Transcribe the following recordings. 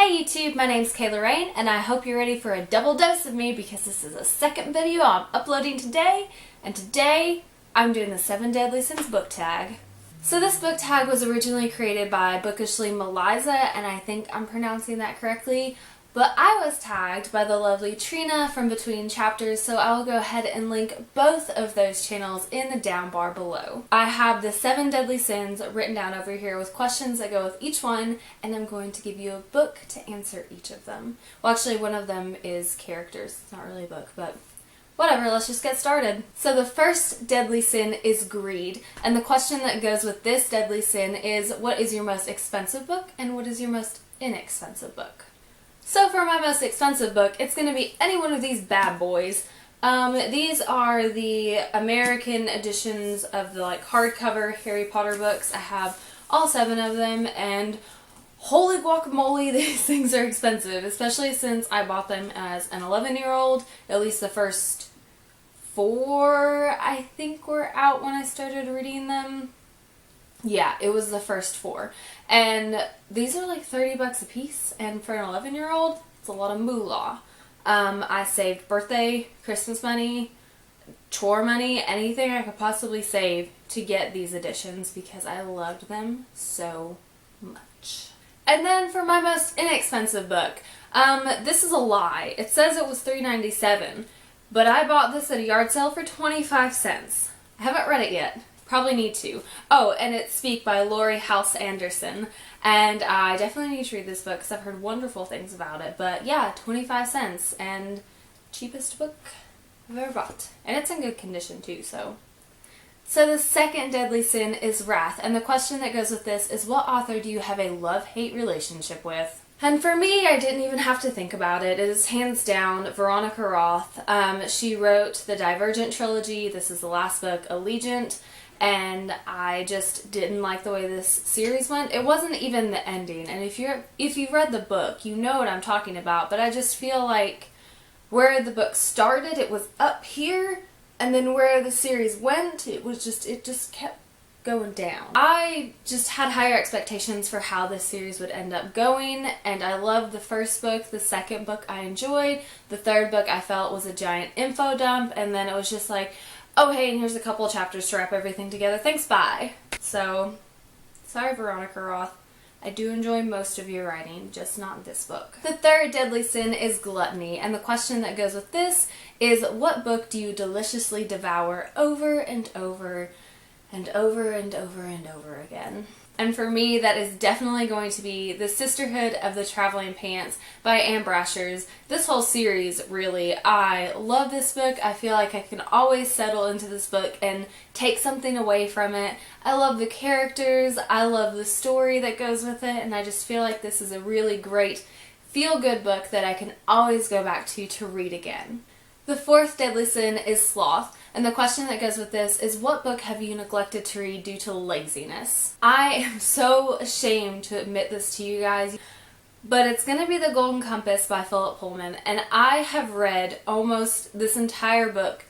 Hey YouTube, my name's Kayla Rayne, and I hope you're ready for a double dose of me because this is a second video I'm uploading today, and today I'm doing the 7 Deadly Sins book tag. So this book tag was originally created by BookishlyMalyza, and I think I'm pronouncing that correctly, but I was tagged by the lovely Trina from Between Chapters, so I will go ahead and link both of those channels in the down bar below. I have the 7 Deadly Sins written down over here with questions that go with each one, and I'm going to give you a book to answer each of them. Well, actually, one of them is characters. It's not really a book, but whatever, let's just get started. So the first deadly sin is greed, and the question that goes with this deadly sin is, what is your most expensive book, and what is your most inexpensive book? So for my most expensive book, it's going to be any one of these bad boys. These are the American editions of the hardcover Harry Potter books. I have all 7 of them, and holy guacamole, these things are expensive, especially since I bought them as an 11-year-old. At least the first 4, I think, were out when I started reading them. Yeah, it was the first 4. And these are like 30 bucks a piece, and for an 11-year-old, it's a lot of moolah. I saved birthday, Christmas money, chore money, anything I could possibly save to get these editions because I loved them so much. And then for my most inexpensive book, this is a lie. It says it was $3.97, but I bought this at a yard sale for 25 cents. I haven't read it yet. Probably need to. Oh, and it's Speak by Laurie House Anderson, and I definitely need to read this book because I've heard wonderful things about it. But yeah, 25 cents, and cheapest book I've ever bought. And it's in good condition too, so. So the second deadly sin is wrath, and the question that goes with this is, what author do you have a love-hate relationship with? And for me, I didn't even have to think about it. It is hands down Veronica Roth. She wrote the Divergent trilogy. This is the last book, Allegiant. And I just didn't like the way this series went. It wasn't even the ending. And if you've read the book, you know what I'm talking about. But I just feel like where the book started, it was up here, and then where the series went, it just kept going down. I just had higher expectations for how this series would end up going, and I loved the first book. The second book I enjoyed. The third book I felt was a giant info dump, and then it was just like, oh hey, and here's a couple of chapters to wrap everything together. Thanks, bye. So, sorry Veronica Roth. I do enjoy most of your writing, just not this book. The third deadly sin is gluttony, and the question that goes with this is, what book do you deliciously devour over and over and over and over and over again? And for me, that is definitely going to be The Sisterhood of the Traveling Pants by Anne Brasher's. This whole series, really, I love this book. I feel like I can always settle into this book and take something away from it. I love the characters, I love the story that goes with it, and I just feel like this is a really great feel-good book that I can always go back to read again. The fourth deadly sin is sloth, and the question that goes with this is, what book have you neglected to read due to laziness? I am so ashamed to admit this to you guys, but it's going to be The Golden Compass by Philip Pullman, and I have read almost this entire book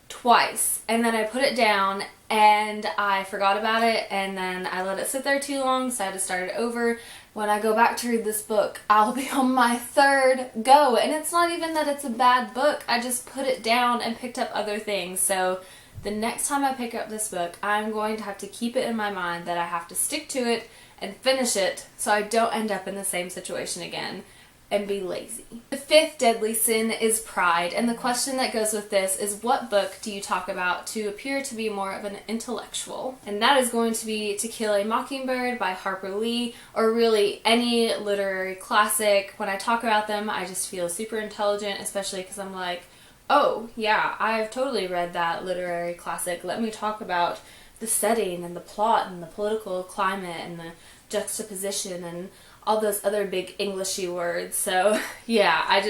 twice, and then I put it down and I forgot about it, and then I let it sit there too long, so I had to start it over. When I go back to read this book, I'll be on my 3rd go, and it's not even that it's a bad book. I just put it down and picked up other things. So the next time I pick up this book, I'm going to have to keep it in my mind that I have to stick to it and finish it so I don't end up in the same situation again and be lazy. The fifth deadly sin is pride, and the question that goes with this is, what book do you talk about to appear to be more of an intellectual? And that is going to be To Kill a Mockingbird by Harper Lee, or really any literary classic. When I talk about them, I just feel super intelligent, especially because I'm like, oh yeah, I've totally read that literary classic. Let me talk about the setting and the plot and the political climate and the juxtaposition and all those other big Englishy words. So yeah,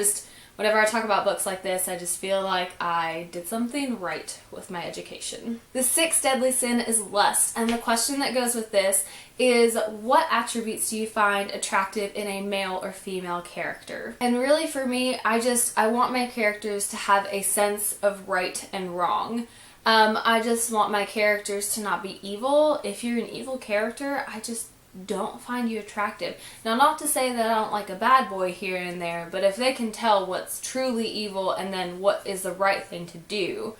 whenever I talk about books like this, I just feel like I did something right with my education. The sixth deadly sin is lust, and the question that goes with this is, what attributes do you find attractive in a male or female character? And really for me, I want my characters to have a sense of right and wrong. I just want my characters to not be evil. If you're an evil character, I just don't find you attractive. Now, not to say that I don't like a bad boy here and there, but if they can tell what's truly evil and then what is the right thing to do,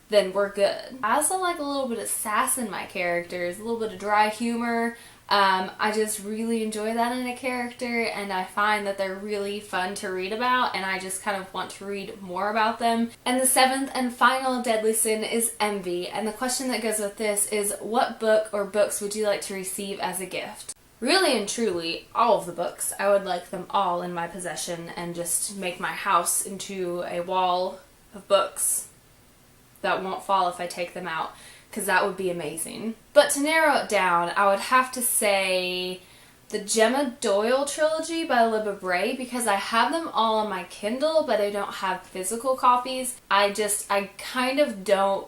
then we're good. I also like a little bit of sass in my characters, a little bit of dry humor. I just really enjoy that in a character, and I find that they're really fun to read about, and I just kind of want to read more about them. And the seventh and final deadly sin is envy, and the question that goes with this is, what book or books would you like to receive as a gift? Really and truly, all of the books. I would like them all in my possession and just make my house into a wall of books that won't fall if I take them out, because that would be amazing. But to narrow it down, I would have to say the Gemma Doyle trilogy by Libba Bray, because I have them all on my Kindle, but I don't have physical copies. I kind of don't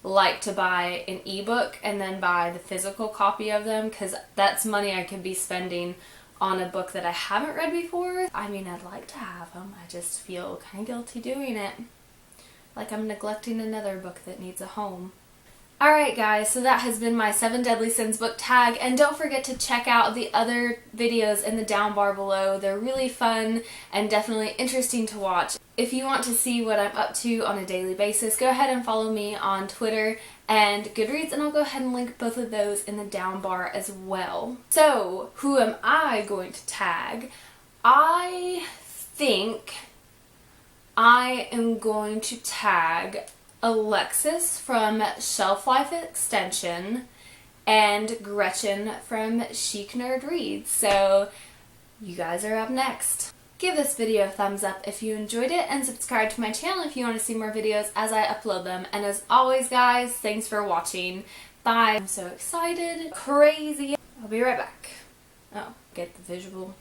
like to buy an ebook and then buy the physical copy of them, because that's money I could be spending on a book that I haven't read before. I mean, I'd like to have them, I just feel kind of guilty doing it. Like I'm neglecting another book that needs a home. Alright guys, so that has been my 7 Deadly Sins book tag, and don't forget to check out the other videos in the down bar below. They're really fun and definitely interesting to watch. If you want to see what I'm up to on a daily basis, go ahead and follow me on Twitter and Goodreads, and I'll go ahead and link both of those in the down bar as well. So, who am I going to tag? I think I am going to tag Alexis from Shelf Life Extension and Gretchen from Chic Nerd Reads. So you guys are up next. Give this video a thumbs up if you enjoyed it, and subscribe to my channel if you want to see more videos as I upload them. And as always guys, thanks for watching. Bye. I'm so excited. Crazy. I'll be right back. Oh, get the visual.